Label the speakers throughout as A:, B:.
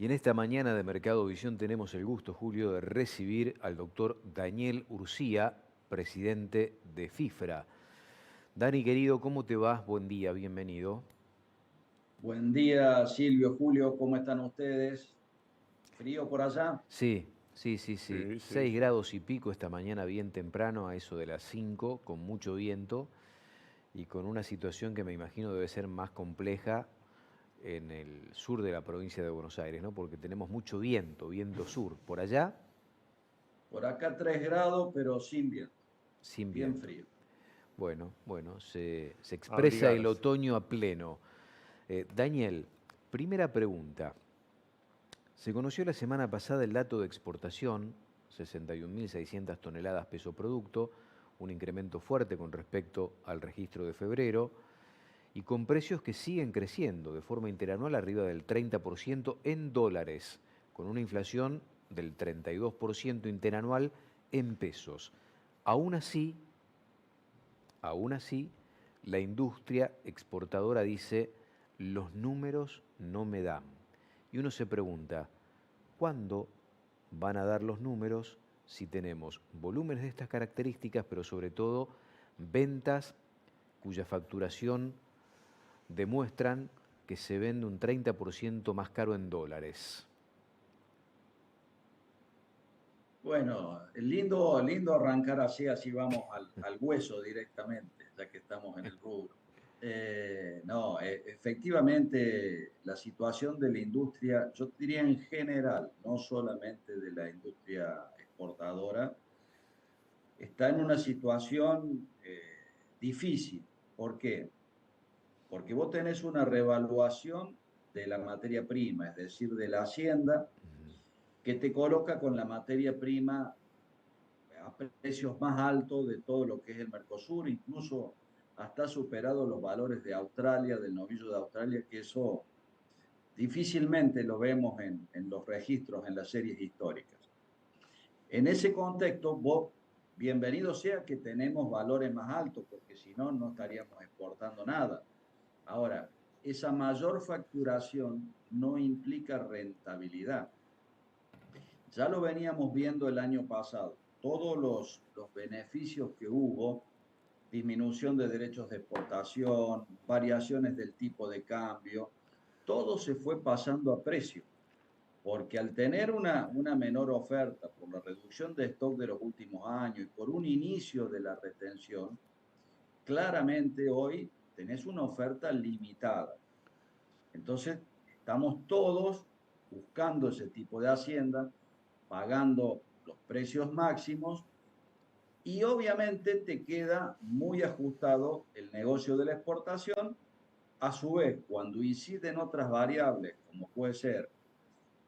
A: Y en esta mañana de Mercado Visión tenemos el gusto, Julio, de recibir al doctor Daniel Urcía, presidente de FIFRA. Dani, querido, ¿cómo te va? Buen día, bienvenido.
B: Buen día, Silvio, Julio, ¿cómo están ustedes? ¿Frío por allá?
A: Sí, sí.
C: Sí, sí,
A: 6
C: sí.
A: grados y pico esta mañana bien temprano, a eso de las 5, con mucho viento y con una situación que me imagino debe ser más compleja en el sur de la provincia de Buenos Aires, ¿no? Porque tenemos mucho viento, viento sur. Por allá,
B: Por acá 3 grados, pero sin viento,
A: sin
B: bien
A: viento.
B: frío.
A: Bueno, se expresa el
C: Abrigarse.
A: otoño a pleno. Daniel, primera pregunta. Se conoció la semana pasada el dato de exportación, 61.600 toneladas peso producto, un incremento fuerte con respecto al registro de febrero y con precios que siguen creciendo de forma interanual arriba del 30% en dólares, con una inflación del 32% interanual en pesos. Aún así, Aún así, la industria exportadora dice, los números no me dan. Y uno se pregunta, ¿cuándo van a dar los números si tenemos volúmenes de estas características, pero sobre todo ventas cuya facturación demuestran que se vende un 30% más caro en dólares?
B: Bueno, lindo arrancar así vamos al hueso directamente, ya que estamos en el rubro. No, efectivamente la situación de la industria, yo diría en general, no solamente de la industria exportadora, está en una situación difícil. ¿Por qué? Porque vos tenés una revaluación de la materia prima, es decir, de la hacienda, que te coloca con la materia prima a precios más altos de todo lo que es el Mercosur, incluso hasta superado los valores de Australia, del novillo de Australia, que eso difícilmente lo vemos en los registros, en las series históricas. En ese contexto, vos, bienvenido sea que tenemos valores más altos, porque si no, no estaríamos exportando nada. Ahora, esa mayor facturación no implica rentabilidad. Ya lo veníamos viendo el año pasado. Todos los beneficios que hubo, disminución de derechos de exportación, variaciones del tipo de cambio, todo se fue pasando a precio, porque al tener una menor oferta por la reducción de stock de los últimos años y por un inicio de la retención, claramente hoy tenés una oferta limitada. Entonces, estamos todos buscando ese tipo de hacienda, pagando los precios máximos y obviamente te queda muy ajustado el negocio de la exportación. A su vez, cuando inciden otras variables, como puede ser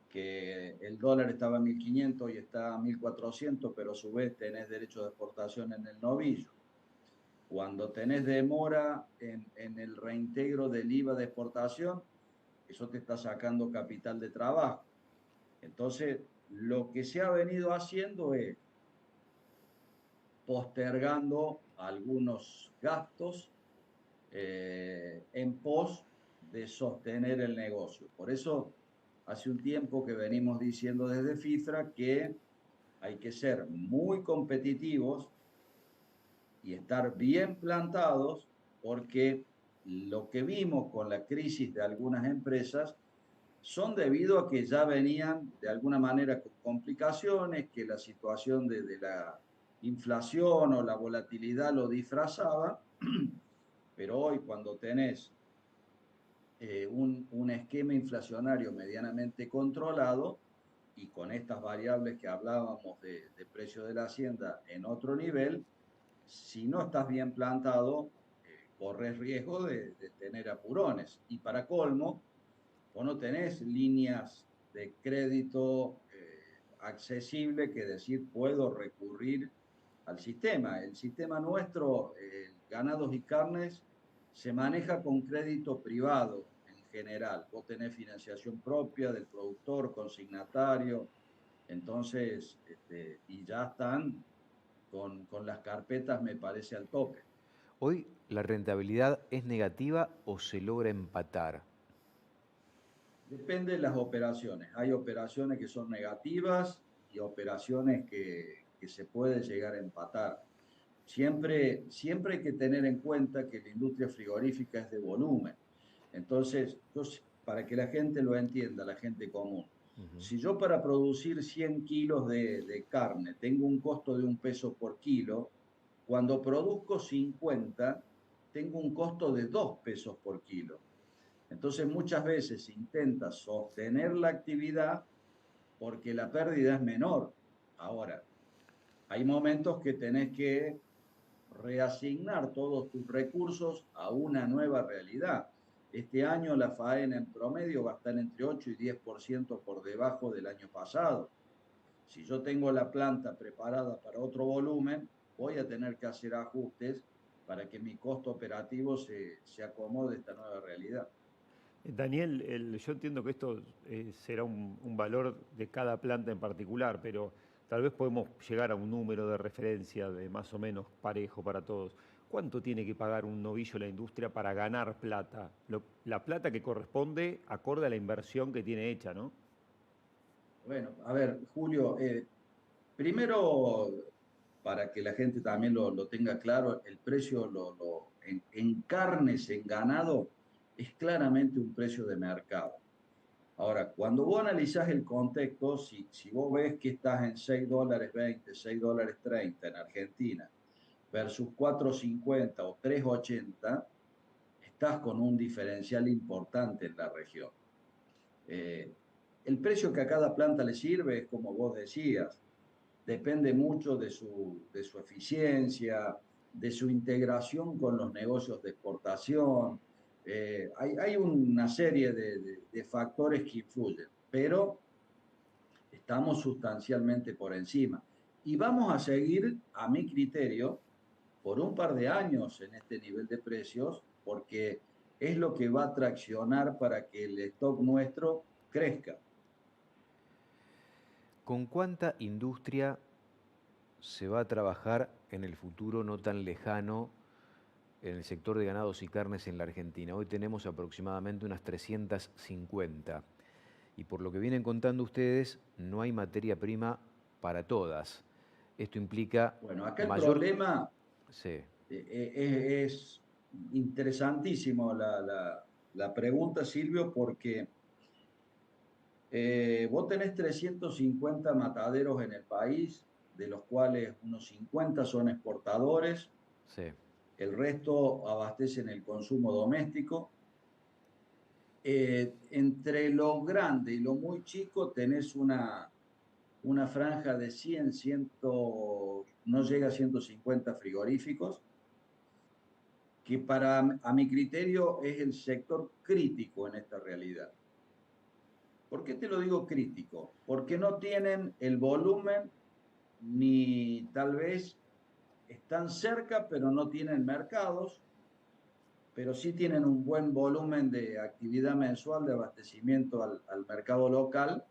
B: que el dólar estaba en 1.500 y está a 1.400, pero a su vez tenés derecho de exportación en el novillo. Cuando tenés demora en el reintegro del IVA de exportación, eso te está sacando capital de trabajo. Entonces, lo que se ha venido haciendo es postergando algunos gastos en pos de sostener el negocio. Por eso, hace un tiempo que venimos diciendo desde FIFRA que hay que ser muy competitivos y estar bien plantados porque lo que vimos con la crisis de algunas empresas son debido a que ya venían de alguna manera con complicaciones, que la situación de la inflación o la volatilidad lo disfrazaba, pero hoy cuando tenés un esquema inflacionario medianamente controlado y con estas variables que hablábamos de precio de la hacienda en otro nivel, si no estás bien plantado, corres riesgo de tener apurones. Y para colmo, vos no tenés líneas de crédito accesible que decir puedo recurrir al sistema. El sistema nuestro, ganados y carnes, se maneja con crédito privado en general. Vos tenés financiación propia del productor, consignatario, entonces, y ya están con las carpetas, me parece, al tope.
A: ¿Hoy la rentabilidad es negativa o se logra empatar?
B: Depende de las operaciones. Hay operaciones que son negativas y operaciones que se puede llegar a empatar. Siempre hay que tener en cuenta que la industria frigorífica es de volumen. Entonces, para que la gente lo entienda, la gente común,
A: Ujú.
B: si yo para producir 100 kilos de carne tengo un costo de 1 peso por kilo, cuando produzco 50, tengo un costo de 2 pesos por kilo. Entonces, muchas veces se intenta sostener la actividad porque la pérdida es menor. Ahora, hay momentos que tenés que reasignar todos tus recursos a una nueva realidad. Este año la faena en promedio va a estar entre 8 y 10% por debajo del año pasado. Si yo tengo la planta preparada para otro volumen, voy a tener que hacer ajustes para que mi costo operativo se acomode a esta nueva realidad.
C: Daniel, yo entiendo que esto será un valor de cada planta en particular, pero tal vez podemos llegar a un número de referencia de más o menos parejo para todos. ¿Cuánto tiene que pagar un novillo la industria para ganar plata? La plata que corresponde acorde a la inversión que tiene hecha, ¿no?
B: Bueno, a ver, Julio, primero, para que la gente también lo tenga claro, el precio en carnes, en ganado, es claramente un precio de mercado. Ahora, cuando vos analizás el contexto, si vos ves que estás en $6.20, $6.30 en Argentina versus 4.50 o 3.80, estás con un diferencial importante en la región. Eh, el precio que a cada planta le sirve es como vos decías, depende mucho de su eficiencia, de su integración con los negocios de exportación. Hay una serie de factores que influyen, pero estamos sustancialmente por encima. Y vamos a seguir, a mi criterio, por un par de años en este nivel de precios, porque es lo que va a traccionar para que el stock nuestro crezca.
A: ¿Con cuánta industria se va a trabajar en el futuro no tan lejano en el sector de ganados y carnes en la Argentina? Hoy tenemos aproximadamente unas 350 y por lo que vienen contando ustedes, no hay materia prima para todas. Esto implica
B: Bueno, acá el
A: mayor...
B: problema
A: Sí,
B: es interesantísimo la pregunta, Silvio, porque vos tenés 350 mataderos en el país, de los cuales unos 50 son exportadores,
A: sí.
B: el resto abastecen el consumo doméstico. Entre lo grande y lo muy chico tenés una franja de 100, 100, no llega a 150 frigoríficos, que a mi criterio es el sector crítico en esta realidad. ¿Por qué te lo digo crítico? Porque no tienen el volumen ni tal vez están cerca, pero no tienen mercados, pero sí tienen un buen volumen de actividad mensual de abastecimiento al mercado local,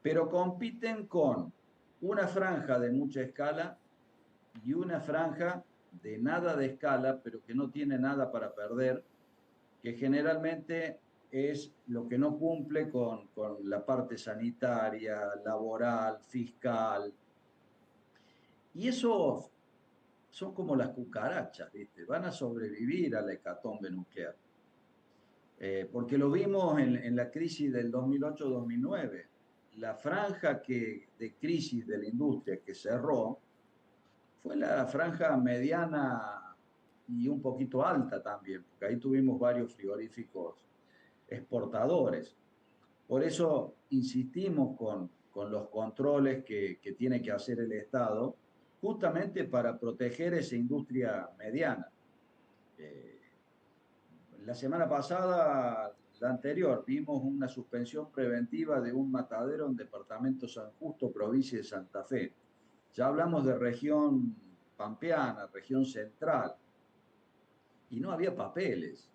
B: pero compiten con una franja de mucha escala y una franja de nada de escala, pero que no tiene nada para perder, que generalmente es lo que no cumple con la parte sanitaria, laboral, fiscal. Y esos son como las cucarachas, ¿viste? Van a sobrevivir a la hecatombe nuclear. Porque lo vimos en la crisis del 2008-2009. La franja de crisis de la industria que cerró fue la franja mediana y un poquito alta también, porque ahí tuvimos varios frigoríficos exportadores. Por eso insistimos con los controles que tiene que hacer el Estado, justamente para proteger esa industria mediana. Eh, la semana pasada, la anterior, vimos una suspensión preventiva de un matadero en departamento San Justo, provincia de Santa Fe. Ya hablamos de región pampeana, región central, y no había papeles.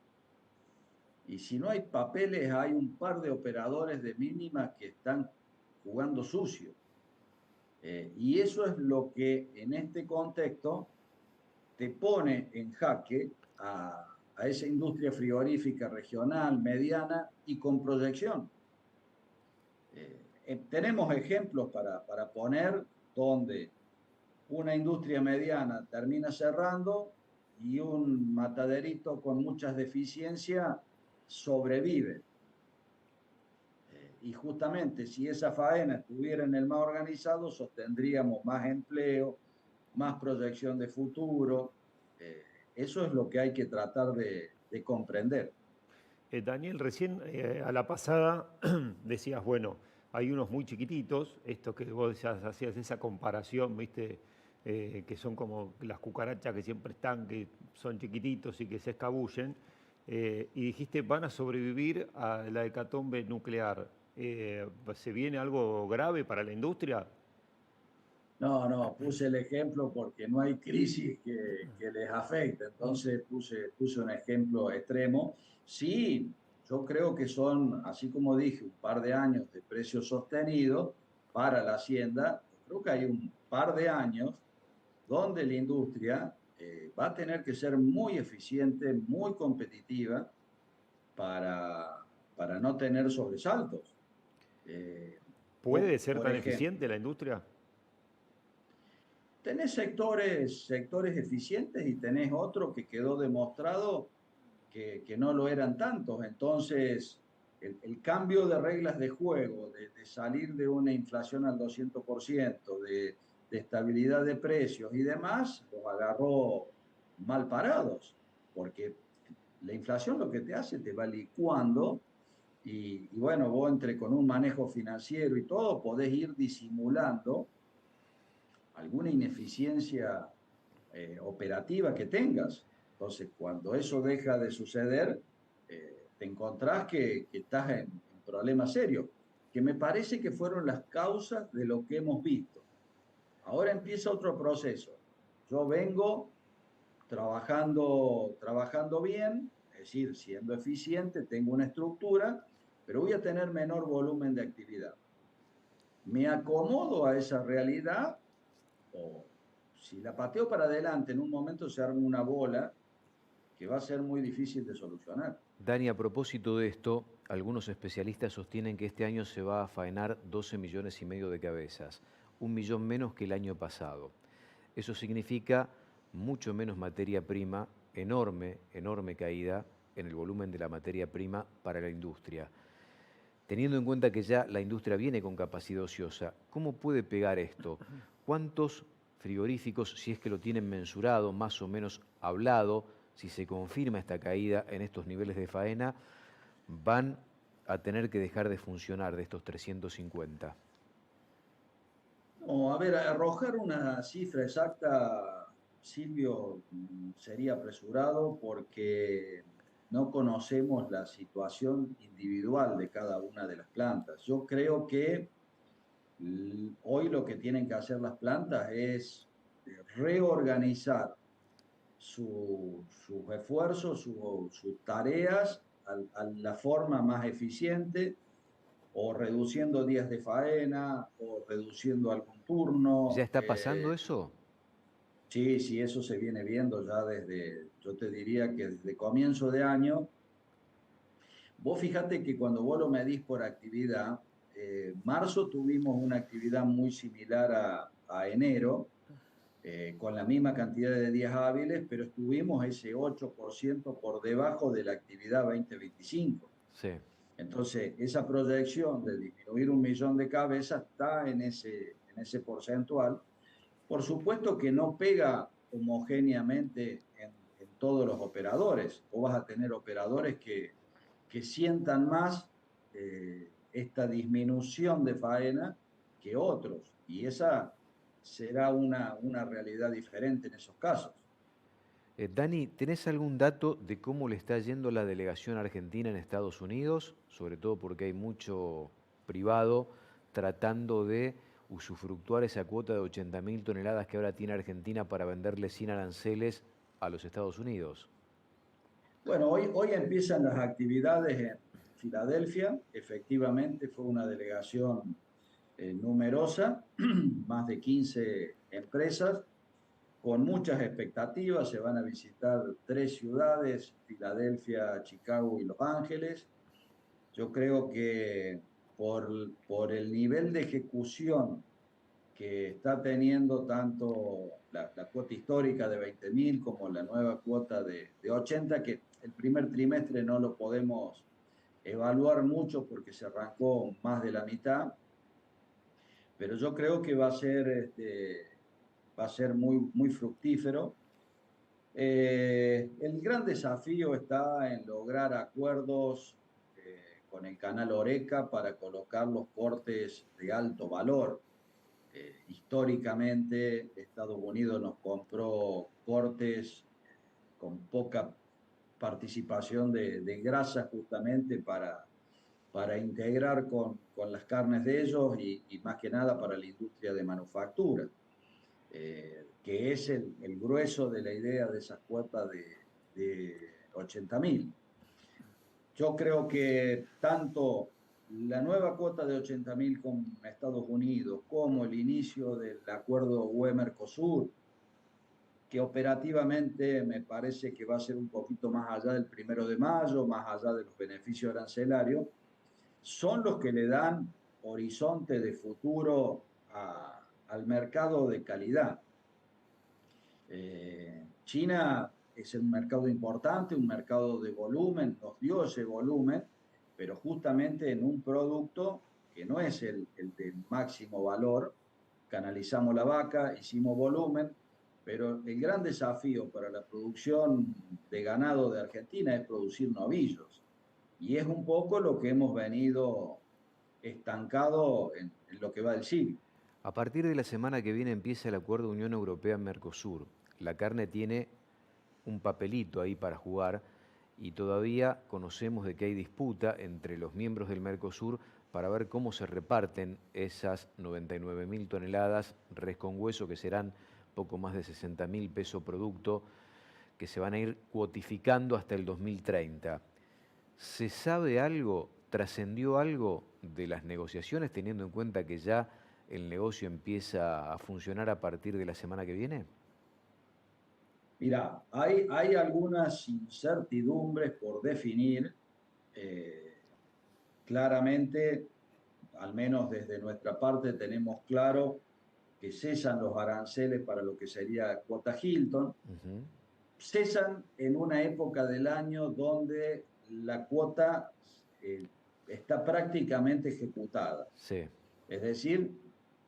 B: Y si no hay papeles, hay un par de operadores de mínimas que están jugando sucio. Y eso es lo que en este contexto te pone en jaque a esa industria frigorífica regional, mediana y con proyección. Tenemos ejemplos para poner donde una industria mediana termina cerrando y un mataderito con muchas deficiencias sobrevive. Y justamente si esa faena estuviera en el más organizado, sostendríamos más empleo, más proyección de futuro. Eso es lo que hay que tratar de comprender.
C: Daniel, recién a la pasada decías, bueno, hay unos muy chiquititos, esto que vos ya hacías esa comparación, ¿viste? Que son como las cucarachas que siempre están, que son chiquititos y que se escabullen, y dijiste, van a sobrevivir a la hecatombe nuclear. ¿Se viene algo grave para la industria?
B: No, puse el ejemplo porque no hay crisis que les afecte, entonces puse un ejemplo extremo. Sí, yo creo que son, así como dije, un par de años de precio sostenido para la hacienda. Creo que hay un par de años donde la industria va a tener que ser muy eficiente, muy competitiva para no tener sobresaltos. Eh,
C: ¿Puede ser
B: por
C: tan
B: ejemplo,
C: eficiente la industria?
B: tenés sectores eficientes y tenés otro que quedó demostrado que no lo eran tantos. Entonces, el cambio de reglas de juego, de salir de una inflación al 200%, de estabilidad de precios y demás, los agarró mal parados, porque la inflación lo que te hace, te va licuando y bueno, vos entre con un manejo financiero y todo, podés ir disimulando alguna ineficiencia operativa que tengas. Entonces, cuando eso deja de suceder, te encontrás que estás en problemas serios, que me parece que fueron las causas de lo que hemos visto. Ahora empieza otro proceso. Yo vengo trabajando bien, es decir, siendo eficiente, tengo una estructura, pero voy a tener menor volumen de actividad. Me acomodo a esa realidad o si la pateo para adelante, en un momento se arma una bola que va a ser muy difícil de solucionar.
A: Dani, a propósito de esto, algunos especialistas sostienen que este año se va a faenar 12,5 millones de cabezas, 1 millón menos que el año pasado. Eso significa mucho menos materia prima, enorme caída en el volumen de la materia prima para la industria. Teniendo en cuenta que ya la industria viene con capacidad ociosa, ¿cómo puede pegar esto? ¿Cuántos frigoríficos, si es que lo tienen mensurado, más o menos hablado, si se confirma esta caída en estos niveles de faena, van a tener que dejar de funcionar de estos 350?
B: No, a ver, arrojar una cifra exacta, Silvio, sería apresurado porque no conocemos la situación individual de cada una de las plantas. Yo creo que hoy lo que tienen que hacer las plantas es reorganizar sus esfuerzos, sus tareas a la forma más eficiente, o reduciendo días de faena, o reduciendo algún
A: ¿Ya
B: turno.
A: está pasando eso?
B: Sí, sí, eso se viene viendo ya yo te diría que desde comienzo de año. Vos fíjate que cuando vos lo medís por actividad, marzo tuvimos una actividad muy similar a enero, con la misma cantidad de días hábiles, pero estuvimos ese 8% por debajo de la actividad 2025.
A: Sí.
B: Entonces, esa proyección de disminuir 1 millón de cabezas está en ese porcentual. Por supuesto que no pega homogéneamente en todos los operadores. O vas a tener operadores que sientan más esta disminución de faena que otros. Y esa será una realidad diferente en esos casos.
A: Dani, ¿tenés algún dato de cómo le está yendo la delegación argentina en Estados Unidos? Sobre todo porque hay mucho privado tratando de usufructuar esa cuota de 80.000 toneladas que ahora tiene Argentina para venderle sin aranceles a los Estados Unidos.
B: Bueno, hoy empiezan las actividades en Filadelfia. Efectivamente, fue una delegación numerosa, más de 15 empresas, con muchas expectativas. Se van a visitar 3 ciudades, Filadelfia, Chicago y Los Ángeles. Yo creo que por el nivel de ejecución que está teniendo tanto la cuota histórica de 20.000 como la nueva cuota de 80, que el primer trimestre no lo podemos evaluar mucho porque se arrancó más de la mitad, pero yo creo que va a ser muy, muy fructífero. El gran desafío está en lograr acuerdos con el canal Oreca para colocar los cortes de alto valor. Históricamente, Estados Unidos nos compró cortes con poca participación de grasa justamente para integrar con las carnes de ellos y más que nada para la industria de manufactura, que es el grueso de la idea de esas cuotas de 80.000. Yo creo que tanto la nueva cuota de 80.000 con Estados Unidos como el inicio del acuerdo UE-Mercosur, que operativamente me parece que va a ser un poquito más allá del 1 de mayo, más allá de los beneficios arancelarios, son los que le dan horizonte de futuro al mercado de calidad. China es un mercado importante, un mercado de volumen, nos dio ese volumen, pero justamente en un producto que no es el de máximo valor. Canalizamos la vaca, hicimos volumen, pero el gran desafío para la producción de ganado de Argentina es producir novillos. Y es un poco lo que hemos venido estancado en lo que va del siglo.
A: A partir de la semana que viene empieza el acuerdo Unión Europea-Mercosur. La carne tiene un papelito ahí para jugar y todavía conocemos de que hay disputa entre los miembros del Mercosur para ver cómo se reparten esas 99.000 toneladas res con hueso, que serán poco más de 60.000 pesos producto, que se van a ir cuotificando hasta el 2030. ¿Se sabe algo, trascendió algo de las negociaciones, teniendo en cuenta que ya el negocio empieza a funcionar a partir de la semana que viene?
B: Mira, hay algunas incertidumbres por definir. Claramente, al menos desde nuestra parte, tenemos claro que cesan los aranceles para lo que sería cuota Hilton. Cesan en una época del año donde la cuota está prácticamente ejecutada.
A: Sí.
B: Es decir,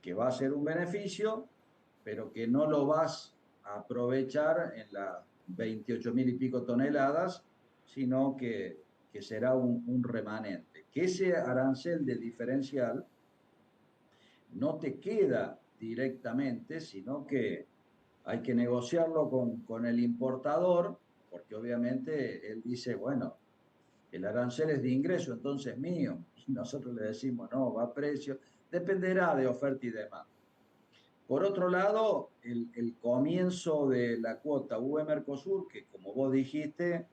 B: que va a ser un beneficio, pero que no lo vas a aprovechar en las 28.000 y pico toneladas, sino que será un remanente. Que ese arancel de diferencial no te queda directamente, sino que hay que negociarlo con el importador, porque obviamente él dice, bueno, el arancel es de ingreso, entonces mío, y nosotros le decimos, no, va a precio, dependerá de oferta y demanda. Por otro lado, el comienzo de la cuota UE-Mercosur, que como vos dijiste,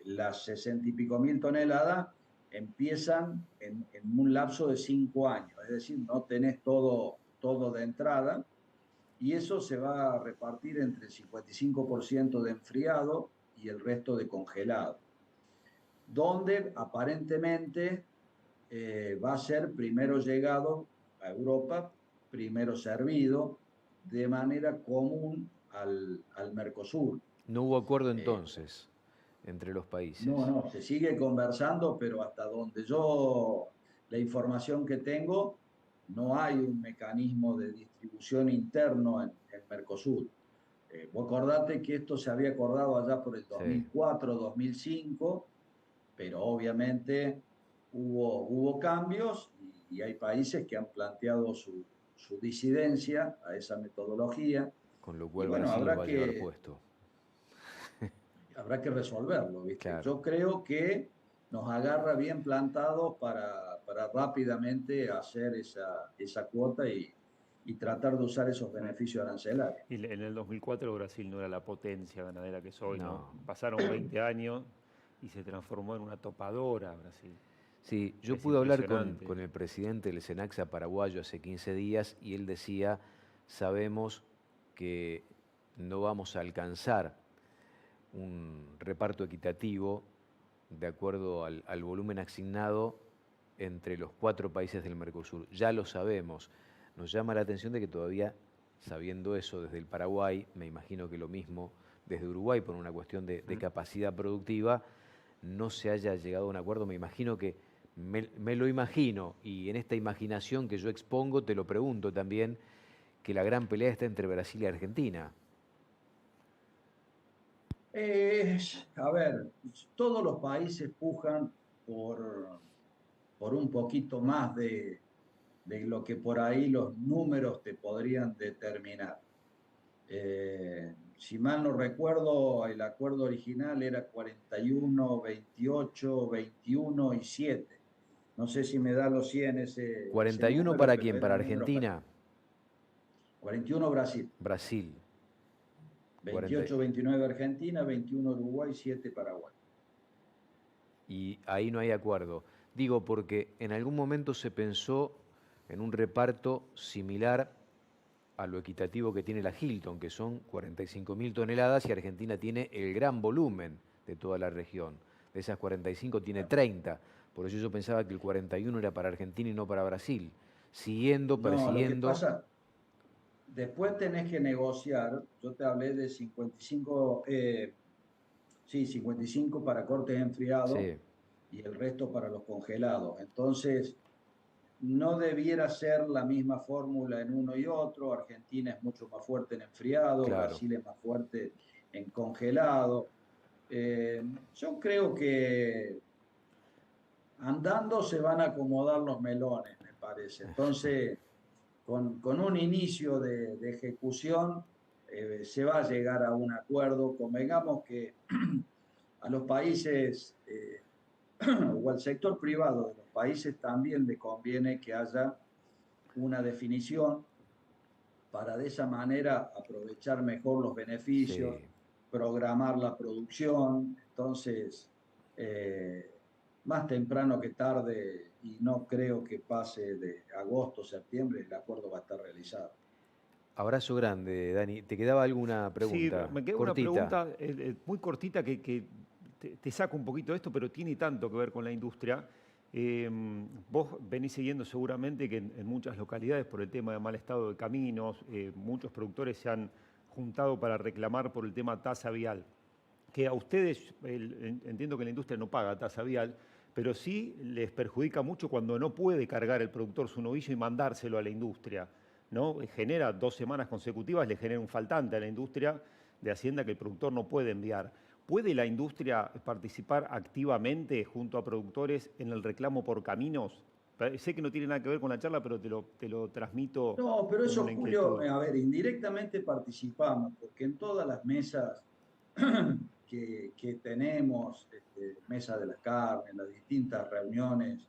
B: las 60 y pico mil toneladas empiezan en un lapso de 5 años, es decir, no tenés todo de entrada, y eso se va a repartir entre el 55% de enfriado y el resto de congelado, donde aparentemente va a ser primero llegado a Europa, primero servido de manera común al Mercosur.
A: No hubo acuerdo entonces entre los países.
B: No, se sigue conversando, pero hasta donde la información que tengo, no hay un mecanismo de distribución interno en Mercosur. Vos acordate que esto se había acordado allá por el 2004, 2005, pero obviamente hubo cambios y hay países que han planteado su disidencia a esa metodología.
A: Con lo cual
B: y bueno,
A: Brasil lo va a llevar puesto.
B: Habrá que resolverlo, ¿viste?
A: Claro.
B: Yo creo que nos agarra bien plantados para rápidamente hacer esa cuota y tratar de usar esos beneficios arancelarios.
C: Y en el 2004 Brasil no era la potencia ganadera que es hoy, ¿no?
A: No.
C: Pasaron 20 años y se transformó en una topadora Brasil.
A: Sí, yo
C: Es
A: pude hablar con
C: impresionante.
A: el presidente del Senaxa paraguayo hace 15 días y él decía, sabemos que no vamos a alcanzar un reparto equitativo de acuerdo al volumen asignado entre los 4 países del Mercosur. Ya lo sabemos. Nos llama la atención de que todavía, sabiendo eso desde el Paraguay, me imagino que lo mismo desde Uruguay, por una cuestión de capacidad productiva, no se haya llegado a un acuerdo. Me imagino que, me lo imagino, y en esta imaginación que yo expongo, te lo pregunto también, que la gran pelea está entre Brasil y Argentina.
B: A ver, todos los países pujan por un poquito más de lo que por ahí los números te podrían determinar. Si mal no recuerdo, el acuerdo original era 41, 28, 21 y 7. No sé si me da los 100 ese
A: 41
B: número,
A: para
B: pero
A: quién, para
B: eran números.
A: Argentina.
B: 41 Brasil,
A: Brasil.
B: 28, 29 Argentina, 21 Uruguay, 7 Paraguay.
A: Y ahí no hay acuerdo. Digo porque en algún momento se pensó en un reparto similar a lo equitativo que tiene la Hilton, que son 45.000 toneladas, y Argentina tiene el gran volumen de toda la región. De esas 45 tiene 30. Por eso yo pensaba que el 41 era para Argentina y no para Brasil. Siguiendo,
B: No, lo que
A: persiguiendo.
B: pasa, después tenés que negociar. Yo te hablé de 55, sí, 55 para cortes enfriados
A: Sí,
B: y el resto para los congelados. Entonces, no debiera ser la misma fórmula en uno y otro. Argentina es mucho más fuerte en enfriado,
A: claro.
B: Brasil es más fuerte en congelado. Yo creo que andando se van a acomodar los melones, me parece. Entonces, con un inicio de ejecución, se va a llegar a un acuerdo. Convengamos que a los países o al sector privado de los países también le conviene que haya una definición para de esa manera aprovechar mejor los beneficios,
A: Sí.
B: programar la producción. Entonces, más temprano que tarde, y no creo que pase de agosto, septiembre, el acuerdo va a estar realizado.
A: Abrazo grande, Dani. ¿Te quedaba alguna
C: Sí,
A: pregunta?
C: me queda una
A: Cortita.
C: pregunta muy cortita que te saca un poquito de esto, pero tiene tanto que ver con la industria. Vos venís siguiendo seguramente que en muchas localidades, por el tema de mal estado de caminos, muchos productores se han juntado para reclamar por el tema tasa vial. Que a ustedes, entiendo que la industria no paga tasa vial, pero sí les perjudica mucho cuando no puede cargar el productor su novillo y mandárselo a la industria, ¿no? Genera 2 semanas consecutivas, le genera un faltante a la industria de Hacienda que el productor no puede enviar. ¿Puede la industria participar activamente junto a productores en el reclamo por caminos? Sé que no tiene nada que ver con la charla, pero te lo transmito
B: No, pero
C: como
B: eso,
C: una
B: Julio,
C: inquietud.
B: a ver, indirectamente participamos, porque en todas las mesas que tenemos, mesa de la carne, en las distintas reuniones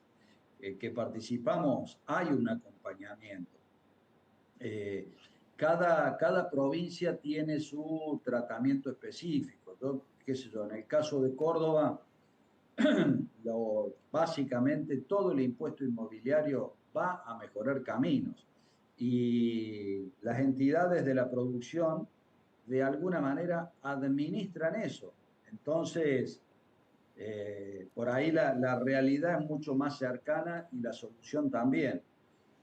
B: que participamos, hay un acompañamiento. Eh, cada provincia tiene su tratamiento específico. Yo, qué sé yo, en el caso de Córdoba, básicamente todo el impuesto inmobiliario va a mejorar caminos y las entidades de la producción de alguna manera administran eso. Entonces, por ahí la realidad es mucho más cercana y la solución también.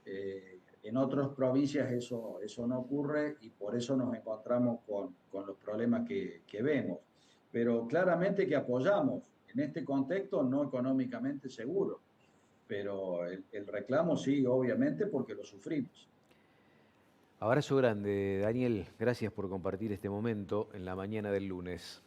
B: En otras provincias eso no ocurre y por eso nos encontramos con los problemas que vemos. Pero claramente que apoyamos en este contexto, no económicamente seguro, pero el reclamo sí, obviamente, porque lo sufrimos.
A: Abrazo grande, Daniel. Gracias por compartir este momento en la mañana del lunes.